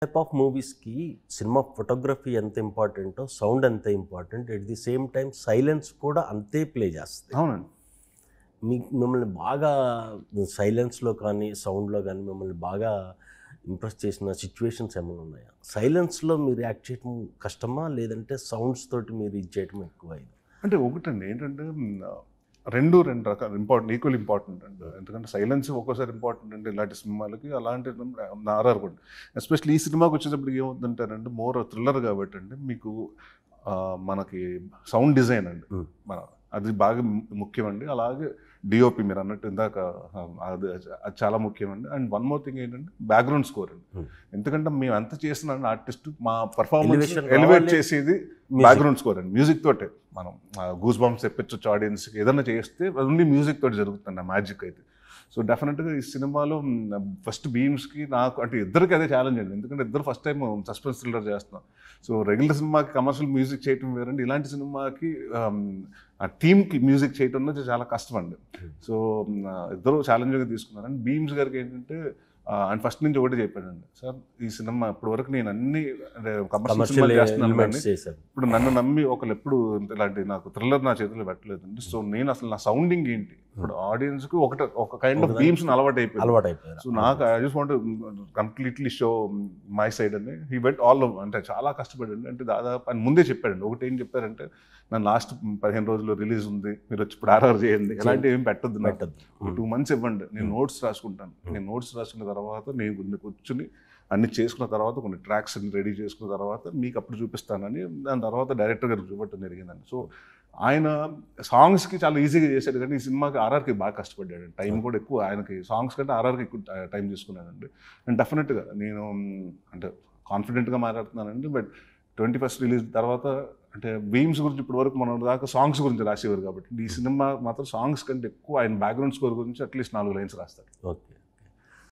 Type of మూవీస్‌కి cinema photography ఎంత ఇంపార్టెంటో, సౌండ్ అంతే important. At the same time silence కూడా అంతే ప్లే చేస్తది. అవునండి. మిమ్మల్ని బాగా సైలెన్స్‌లో కానీ, సౌండ్‌లో గానీ మిమ్మల్ని బాగా ఇంప్రెస్ చేసిన సిట్యుయేషన్స్ ఏమైనా ఉన్నాయా? సైలెన్స్‌లో మీరు యాక్ట్ చేయడం కష్టమా? లేదంటే సౌండ్స్ తోటి మీరు ఇది చేయడం ఎక్కువ అయిందా? అంటే ఒకటండి ఏంటంటే 2 రకాలు ఈక్వల్ ఇంపార్టెంట్ అండి. ఎందుకంటే సైలెన్స్ ఒక్కోసారి ఇంపార్టెంట్ అండి ఇలాంటి సినిమాలకి. అలాంటి ఆర్ఆర్ కూడా ఎస్పెషల్లీ ఈ సినిమాకి వచ్చేటప్పటికి ఏమవుతుందంటారంటే మోర్ థ్రిల్లర్ కాబట్టి అండి మీకు మనకి సౌండ్ డిజైన్ అండి మన అది బాగా ముఖ్యమండి. అలాగే డిఓపి మీరు అన్నట్టు ఇందాక అది అది చాలా ముఖ్యమండి. అండ్ వన్ మోర్ థింగ్ ఏంటంటే బ్యాక్గ్రౌండ్ స్కోర్ అండి. ఎందుకంటే మేము ఎంత చేసిన ఆర్టిస్ట్ మా పర్ఫార్మెన్స్ ఎలివేట్ చేసేది బ్యాక్గ్రౌండ్ స్కోర్ అండి. మ్యూజిక్ తోటే మనం గూస్ బంప్స్ తెప్పించవచ్చు ఆడియన్స్కి. ఏదైనా చేస్తే ఓన్లీ మ్యూజిక్ తోటి జరుగుతుంది ఆ మ్యాజిక్ అయితే. సో డెఫినెట్గా ఈ సినిమాలో ఫస్ట్ బీమ్స్కి నాకు అంటే ఇద్దరికి అదే ఛాలెంజ్ అండి. ఎందుకంటే ఇద్దరు ఫస్ట్ టైం సస్పెన్స్ థ్రిల్లర్ చేస్తున్నాం. సో రెగ్యులర్ సినిమాకి కమర్షియల్ మ్యూజిక్ చేయటం వేరండి, ఇలాంటి సినిమాకి ఆ టీమ్కి మ్యూజిక్ చేయటం అనేది చాలా కష్టం అండి. సో ఇద్దరు ఛాలెంజ్గా తీసుకున్నారు. అండ్ బీమ్స్ గారికి ఏంటంటే అండ్ ఫస్ట్ నుంచి ఒకటి చెప్పాడండి, సార్ ఈ సినిమా ఇప్పటి వరకు నేను అన్ని కమర్షియల్ సినిమాలు చేస్తున్నాను కానీ ఇప్పుడు నన్ను నమ్మి ఒకళ్ళు ఎప్పుడు ఇలాంటి నాకు థ్రిల్లర్ నా చేతిలో పెట్టలేదండి. సో నేను అసలు నా సౌండింగ్ ఏంటి ఇప్పుడు ఆడియన్స్కి ఒక కైండ్ ఆఫ్ బీమ్స్ అలవాటు అయిపోయింది. సో నాకు I just want completely show my side అని హీ వెంట్ ఆల్ అంటే చాలా కష్టపడండి. అంటే దాదాపు అని ముందే చెప్పాడండి. ఒకటి ఏం చెప్పారంటే నన్ను లాస్ట్ 15 రోజుల్లో రిలీజ్ ఉంది, మీరు వచ్చి ఇప్పుడు ఆర్ఆర్ చేయండి, ఎలాంటివి ఏం పెట్టద్దు, 2 months ఇవ్వండి, నేను నోట్స్ రాసుకుంటాను. నేను నోట్స్ రాసుకున్న తర్వాత నేను కూర్చుని అన్ని చేసుకున్న తర్వాత కొన్ని ట్రాక్స్ అన్ని రెడీ చేసుకున్న తర్వాత మీకు అప్పుడు చూపిస్తానని దాని తర్వాత డైరెక్టర్ గారికి చూపట్టడం జరిగిందండి. సో ఆయన సాంగ్స్కి చాలా ఈజీగా చేశాడు కానీ ఈ సినిమాకి ఆర్ఆర్కి బాగా కష్టపడ్డాడు. టైం కూడా ఎక్కువ ఆయనకి సాంగ్స్ కంటే ఆర్ఆర్కి ఎక్కువ టైం తీసుకున్నానండి. అండ్ డెఫినెట్గా నేను అంటే కాన్ఫిడెంట్గా మాట్లాడుతున్నానండి. బట్ 21st రిలీజ్ తర్వాత అంటే బీమ్స్ గురించి ఇప్పటి వరకు మనం దాకా సాంగ్స్ గురించి రాసేవారు కాబట్టి ఈ సినిమా మాత్రం సాంగ్స్ కంటే ఎక్కువ ఆయన బ్యాక్గ్రౌండ్ స్కోర్ గురించి అట్లీస్ట్ 4 lines రాస్తాడు. ఓకే.